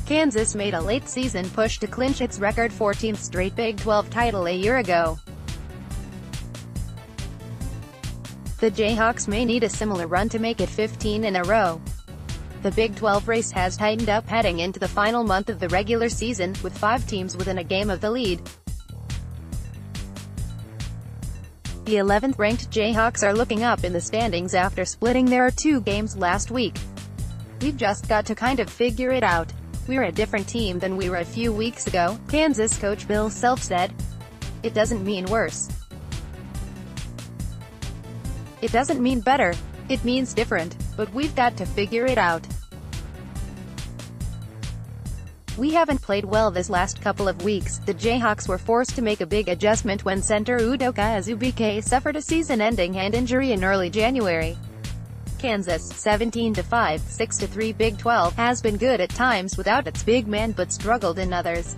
Kansas made a late-season push to clinch its record 14th straight Big 12 title a year ago. The Jayhawks may need a similar run to make it 15 in a row. The Big 12 race has tightened up heading into the final month of the regular season, with 5 teams within a game of the lead. The 11th-ranked Jayhawks are looking up in the standings after splitting their 2 games last week. "We've just got to kind of figure it out. We're a different team than we were a few weeks ago," Kansas coach Bill Self said. "It doesn't mean worse. It doesn't mean better. It means different, but we've got to figure it out. We haven't played well this last couple of weeks." The Jayhawks were forced to make a big adjustment when center Udoka Azubuike suffered a season-ending hand injury in early January. Kansas, 17-5, 6-3 Big 12, has been good at times without its big man but struggled in others.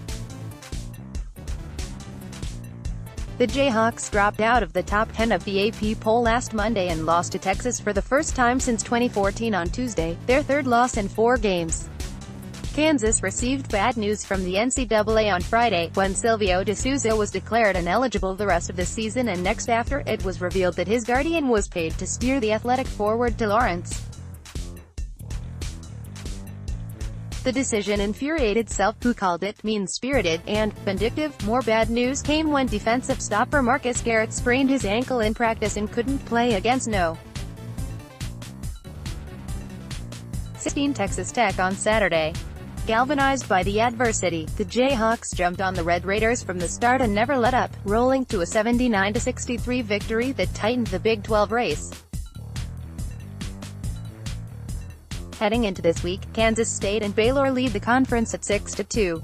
The Jayhawks dropped out of the top 10 of the AP poll last Monday and lost to Texas for the first time since 2014 on Tuesday, their 3rd loss in 4 games. Kansas received bad news from the NCAA on Friday, when Silvio De Sousa was declared ineligible the rest of the season and next after it was revealed that his guardian was paid to steer the athletic forward to Lawrence. The decision infuriated Self, who called it mean-spirited and vindictive. More bad news came when defensive stopper Marcus Garrett sprained his ankle in practice and couldn't play against No. 16 Texas Tech on Saturday. Galvanized by the adversity, the Jayhawks jumped on the Red Raiders from the start and never let up, rolling to a 79-63 victory that tightened the Big 12 race. Heading into this week, Kansas State and Baylor lead the conference at 6-2.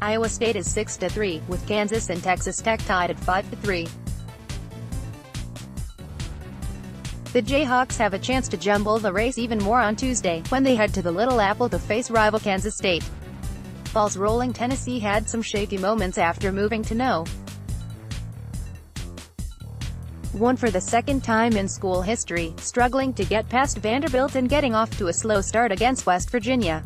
Iowa State is 6-3, with Kansas and Texas Tech tied at 5-3. The Jayhawks have a chance to jumble the race even more on Tuesday, when they head to the Little Apple to face rival Kansas State. Balls rolling. Tennessee had some shaky moments after moving to No. 1 for the second time in school history, struggling to get past Vanderbilt and getting off to a slow start against West Virginia.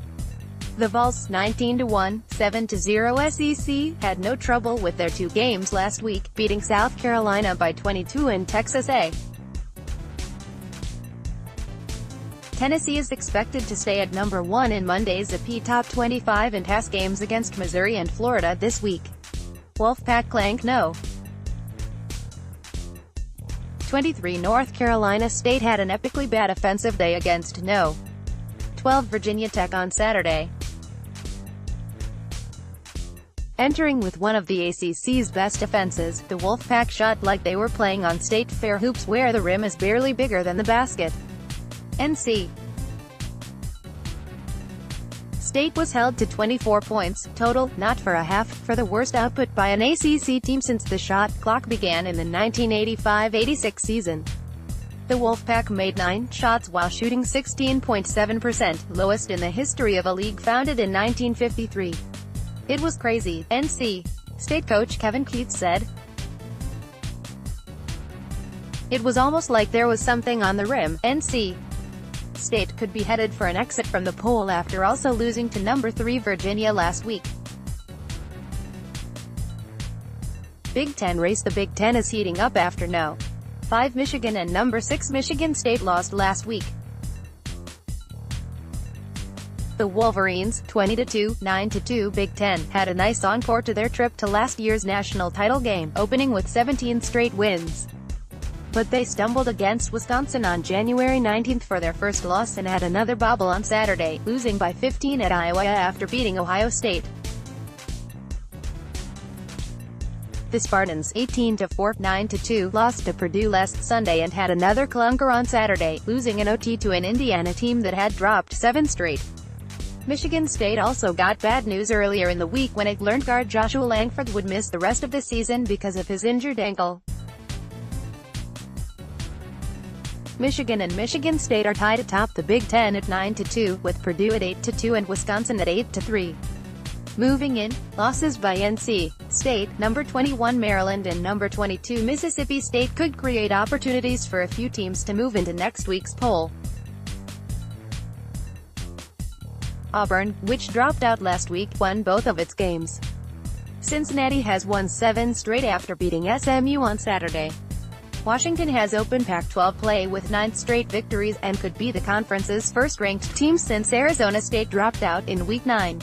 The Vols, 19-1, 7-0 SEC, had no trouble with their 2 games last week, beating South Carolina by 22 and Texas A. Tennessee is expected to stay at number 1 in Monday's AP Top 25 and has games against Missouri and Florida this week. Wolfpack clank No. 23 North Carolina State had an epically bad offensive day against No. 12 Virginia Tech on Saturday. Entering with one of the ACC's best offenses, the Wolfpack shot like they were playing on State Fair hoops where the rim is barely bigger than the basket. NC State was held to 24 points, total, not for a half, for the worst output by an ACC team since the shot clock began in the 1985-86 season. The Wolfpack made 9 shots while shooting 16.7%, lowest in the history of a league founded in 1953. "It was crazy," NC State coach Kevin Keatts said. "It was almost like there was something on the rim." NC State could be headed for an exit from the poll after also losing to number 3 Virginia last week. Big Ten race. The Big Ten is heating up after No. 5 Michigan and number 6 Michigan State lost last week. The Wolverines, 20-2, 9-2 Big Ten, had a nice encore to their trip to last year's national title game, opening with 17 straight wins. But they stumbled against Wisconsin on January 19 for their first loss and had another bobble on Saturday, losing by 15 at Iowa after beating Ohio State. The Spartans, 18-4, 9-2, lost to Purdue last Sunday and had another clunker on Saturday, losing in OT to an Indiana team that had dropped 7 straight. Michigan State also got bad news earlier in the week when it learned guard Joshua Langford would miss the rest of the season because of his injured ankle. Michigan and Michigan State are tied atop the Big Ten at 9-2, with Purdue at 8-2 and Wisconsin at 8-3. Moving in, losses by NC State, number 21 Maryland and number 22 Mississippi State could create opportunities for a few teams to move into next week's poll. Auburn, which dropped out last week, won both of its games. Cincinnati has won 7 straight after beating SMU on Saturday. Washington has opened Pac-12 play with 9 straight victories, and could be the conference's first-ranked team since Arizona State dropped out in Week 9.